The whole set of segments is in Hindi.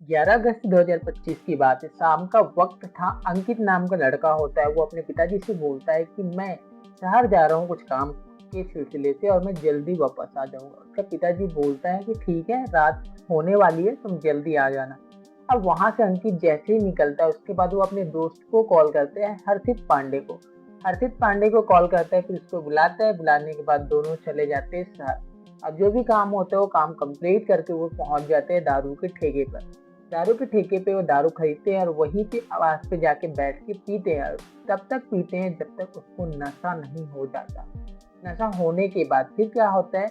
11 अगस्त 2025 की बात है। शाम का वक्त था। अंकित नाम का लड़का होता है, वो अपने पिताजी से बोलता है कि मैं शहर जा रहा हूँ कुछ काम के सिलसिले से और मैं जल्दी वापस आ जाऊंगा। उसका पिताजी बोलता है कि ठीक है, रात होने वाली है, तुम जल्दी आ जाना। अब वहां से अंकित जैसे ही निकलता है, उसके बाद वो अपने दोस्त को कॉल करते हैं, हर्षित पांडे को। हर्षित पांडे को कॉल करता है, फिर उसको बुलाता है। बुलाने के बाद दोनों चले जाते हैं शहर। अब जो भी काम होता है वो काम कंप्लीट करके वो पहुंच जाते हैं दारू के ठेके पर। दारू के ठेके पे वो दारू खरीदते हैं और वहीं पे आवाज पे जाके बैठ के पीते हैं। तब तक पीते हैं जब तक उसको नशा नहीं हो जाता। नशा होने के बाद फिर क्या होता है,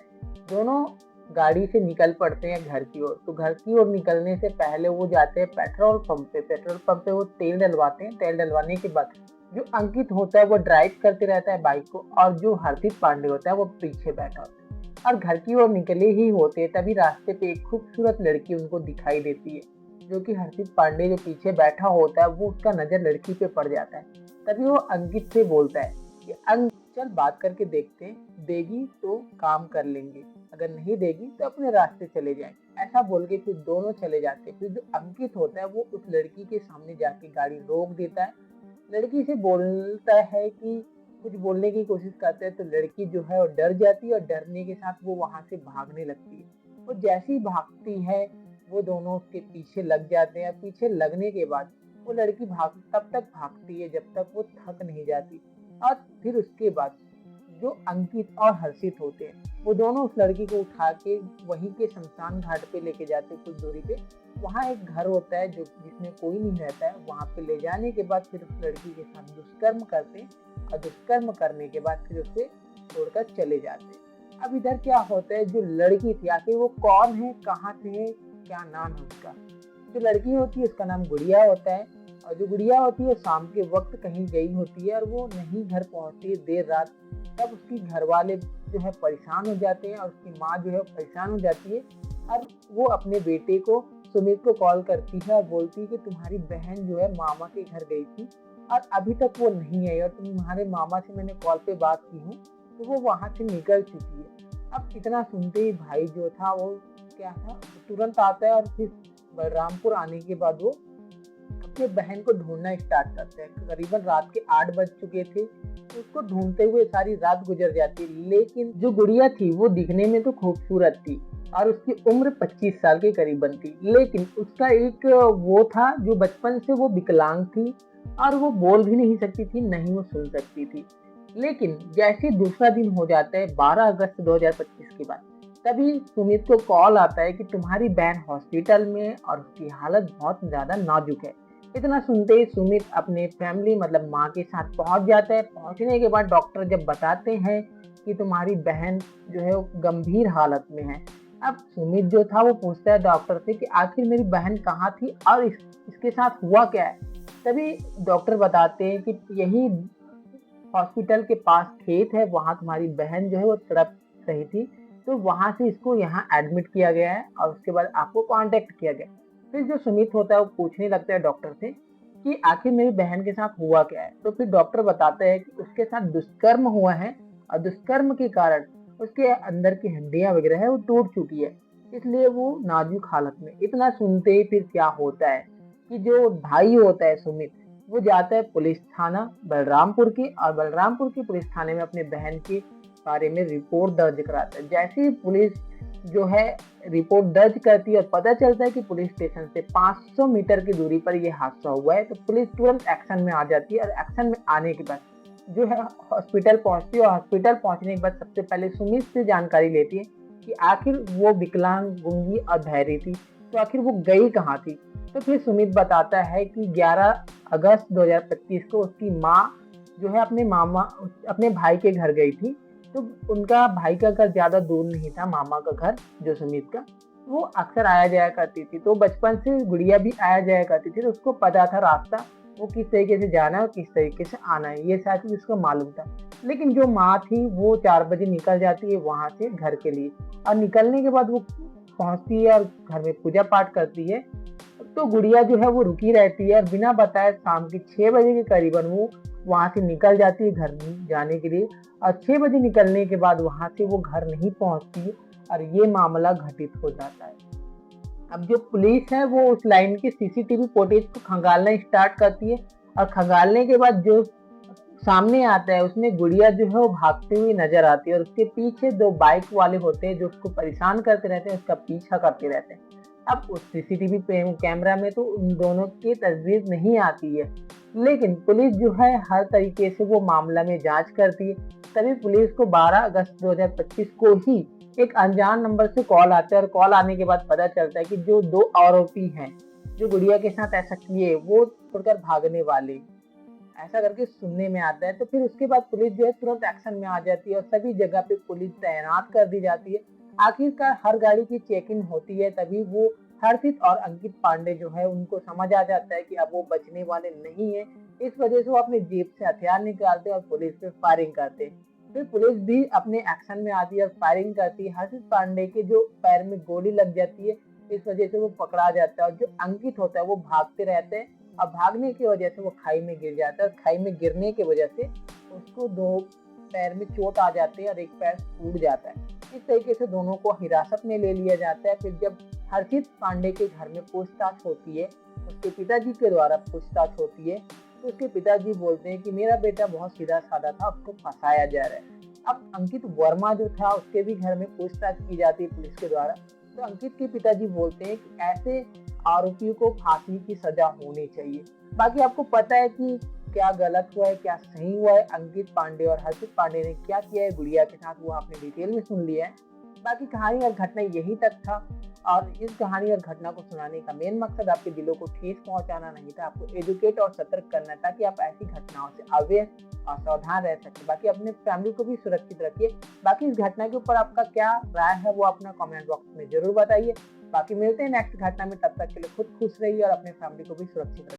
दोनों गाड़ी से निकल पड़ते हैं घर की ओर। तो घर की ओर निकलने से पहले वो जाते हैं पेट्रोल पंप पे। पेट्रोल पंप पे वो तेल डलवाते हैं। तेल डलवाने के बाद जो अंकित होता है वो ड्राइव करते रहता है बाइक को, और जो हार्दिक पांडे होता है वो पीछे बैठा होता है। और घर की ओर निकले ही होते तभी रास्ते पे एक खूबसूरत लड़की उनको दिखाई देती है। जो कि हर्षित पांडे जो पीछे बैठा होता है, वो उसका नजर लड़की पे पड़ जाता है। तभी वो अंकित से बोलता है कि चल बात करके देखते हैं, देगी तो काम कर लेंगे, अगर नहीं देगी तो अपने रास्ते चले जाएंगे। ऐसा बोल के फिर दोनों चले जाते हैं। फिर जो अंकित होता है वो उस लड़की के सामने जाके गाड़ी रोक देता है। लड़की से बोलता है कि कुछ बोलने की कोशिश करते हैं, तो लड़की जो है वो डर जाती है और डरने के साथ वो वहां से भागने लगती है। वो जैसी ही भागती है, वो दोनों उसके पीछे लग जाते हैं। पीछे लगने के बाद वो लड़की तब तक भागती है जब तक वो थक नहीं जाती। और फिर उसके बाद जो अंकित और हर्षित होते हैं, वो दोनों उस लड़की को उठा के वहीं के शमशान घाट पे लेके जाते हैं कुछ दूरी पे। वहाँ एक घर होता है जो जिसमें कोई नहीं रहता है। वहाँ पे ले जाने के बाद फिर उस लड़की के साथ दुष्कर्म करते हैं, और दुष्कर्म करने के बाद फिर उसे छोड़कर चले जाते हैं। अब इधर क्या होता है, जो लड़की थी आखिर वो कौन है, कहाँ से है, क्या नाम है उसका। जो लड़की होती है उसका नाम गुड़िया होता है। और जो गुड़िया होती है शाम के वक्त कहीं गई होती है और वो नहीं घर पहुंचती है देर रात। तब उसकी घर वाले जो है परेशान हो जाते हैं और उसकी माँ जो है परेशान हो जाती है। और वो अपने बेटे को सुमित को कॉल करती है और बोलती है कि तुम्हारी बहन जो है मामा के घर गई थी और अभी तक वो नहीं आई, और तुम्हारे मामा से मैंने कॉल पे बात की हूँ तो वो वहां से निकल चुकी है। अब इतना सुनते ही भाई जो था वो क्या था, तुरंत आता है और फिर बलरामपुर आने के बाद वो अपने बहन को ढूंढना स्टार्ट करते हैं। करीबन रात के 8 बज चुके थे, तो उसको ढूंढते हुए सारी रात गुजर जाती। लेकिन जो गुड़िया थी वो दिखने में तो खूबसूरत थी और उसकी उम्र 25 साल के करीबन थी। लेकिन उसका एक वो था जो बचपन से वो विकलांग थी और वो बोल भी नहीं सकती थी, नहीं वो सुन सकती थी। लेकिन जैसे दूसरा दिन हो जाता है 12 अगस्त 2025 के बाद, तभी सुमित को कॉल आता है कि तुम्हारी बहन हॉस्पिटल में और उसकी हालत बहुत ज्यादा नाजुक है। इतना सुनते ही सुमित अपने फैमिली मतलब माँ के साथ पहुंच जाता है। पहुंचने के बाद डॉक्टर जब बताते हैं कि तुम्हारी बहन जो है वो गंभीर हालत में है। अब सुमित जो था वो पूछता है डॉक्टर से कि आखिर मेरी बहन कहाँ थी और इसके साथ हुआ क्या है। तभी डॉक्टर बताते हैं कि यही हॉस्पिटल के पास खेत है, वहां तुम्हारी बहन जो है वो तड़प रही थी, तो वहां से इसको यहाँ एडमिट किया गया है और उसके बाद आपको कांटेक्ट किया गया। फिर जो सुमित होता है वो पूछने लगता है डॉक्टर से कि आखिर मेरी बहन के साथ हुआ क्या है। तो फिर डॉक्टर बताते हैं कि उसके साथ दुष्कर्म हुआ है और दुष्कर्म के कारण उसके अंदर की हड्डियां वगैरह है वो टूट चुकी है, इसलिए वो नाजुक हालत में। इतना सुनते ही फिर क्या होता है कि जो भाई होता है सुमित, वो जाता है पुलिस थाना बलरामपुर की, और बलरामपुर की पुलिस थाने में अपने बहन के बारे में रिपोर्ट दर्ज कराता है। जैसे ही पुलिस जो है रिपोर्ट दर्ज करती है और पता चलता है कि पुलिस स्टेशन से 500 मीटर की दूरी पर यह हादसा हुआ है, तो पुलिस तुरंत एक्शन में आ जाती है। और एक्शन में आने के बाद जो है हॉस्पिटल पहुंचती है, और हॉस्पिटल पहुंचने के बाद सबसे पहले सुमित से जानकारी लेती है कि आखिर वो विकलांग, गूंगी और बहरी थी, तो आखिर वो गई कहाँ थी। तो फिर सुमित बताता है कि 11 अगस्त 2025 को उसकी माँ जो है अपने भाई के घर गई थी। तो उनका भाई का घर ज्यादा दूर नहीं था, मामा का घर जो सुमित का, वो अक्सर आया जाया करती थी। तो बचपन से गुड़िया भी आया जाया करती थी, तो उसको पता था रास्ता, वो किस तरीके से जाना है और किस तरीके से आना है, ये सारी चीज उसको मालूम था। लेकिन जो माँ थी वो 4 बजे निकल जाती है वहां से घर के लिए, और निकलने के बाद वो पहुंचती है और घर में पूजा पाठ करती है। तो गुड़िया जो है वो रुकी रहती है और बिना बताए शाम के 6 बजे के करीबन वो वहां से निकल जाती है घर जाने के लिए। और 6 बजे निकलने के बाद वहां से वो घर नहीं पहुंचती है और ये मामला घटित हो जाता है। अब जो पुलिस है वो उस लाइन के सीसीटीवी फुटेज को खंगालना स्टार्ट करती है और खंगालने के बाद जो सामने आता है उसमें गुड़िया जो है वो भागती हुई नजर आती है और उसके पीछे 2 बाइक वाले होते हैं जो उसको परेशान करते रहते हैं, उसका पीछा करते रहते हैं। अब उस सीसीटीवी कैमरा में तो उन दोनों की तस्वीर नहीं आती है, लेकिन पुलिस जो है हर तरीके से वो मामला में जांच करती है। तभी पुलिस को 12 अगस्त 2025 को ही एक अनजान नंबर से कॉल आता है और कॉल आने के बाद पता चलता है कि जो 2 आरोपी हैं, जो गुड़िया के साथ ऐसा किए, वो छोड़कर भागने वाले, ऐसा करके सुनने में आता है। तो फिर उसके बाद पुलिस जो है तुरंत एक्शन में आ जाती है और सभी जगह पे पुलिस तैनात कर दी जाती है। आखिरकार हर गाड़ी की चेकिंग होती है, तभी वो हर्षित और अंकित पांडे जो है उनको समझ आ जाता है कि अब वो बचने वाले नहीं है। इस वजह से वो अपने जेब से हथियार निकालते हैं और पुलिस पे फायरिंग करते हैं। फिर पुलिस भी अपने एक्शन में आती है और फायरिंग करती है। हर्षित पांडे के जो पैर में गोली लग जाती है, इस वजह से वो पकड़ा जाता है और जो अंकित होता है वो भागते रहते हैं और भागने की वजह से वो खाई में गिर जाता है और खाई में गिरने की वजह से उसको 2 पैर में चोट आ जाती है और एक पैर टूट जाता है। इस तरीके से दोनों को हिरासत में ले लिया जाता है। फिर जब हर्षित पांडे के घर में पूछताछ होती है, उसके पिताजी के द्वारा पूछताछ होती है, तो उसके पिताजी बोलते हैं कि मेरा बेटा बहुत सीधा साधा था, उसको फंसाया जा रहा है। अब अंकित वर्मा जो था उसके भी घर में पूछताछ की जाती है पुलिस के द्वारा। तो अंकित के पिताजी बोलते हैं कि ऐसे आरोपियों को फांसी की सजा होनी चाहिए। बाकी आपको पता है कि क्या गलत हुआ है, क्या सही हुआ है, अंकित पांडे और हर्षित पांडे ने क्या किया है गुड़िया के साथ, वो आपने डिटेल में सुन लिया है। बाकी कहानी और घटना यही तक था और इस कहानी और घटना को सुनाने का मेन मकसद आपके दिलों को ठेस पहुंचाना नहीं था, आपको एजुकेट और सतर्क करना ताकि आप ऐसी घटनाओं से अवेयर और सावधान रह सके। बाकी अपने फैमिली को भी सुरक्षित रखिए। बाकी इस घटना के ऊपर आपका क्या राय है वो अपना कमेंट बॉक्स में जरूर बताइए। बाकी मिलते हैं नेक्स्ट घटना में, तब तक के लिए खुद खुश रहिए और अपने फैमिली को भी सुरक्षित रखिए।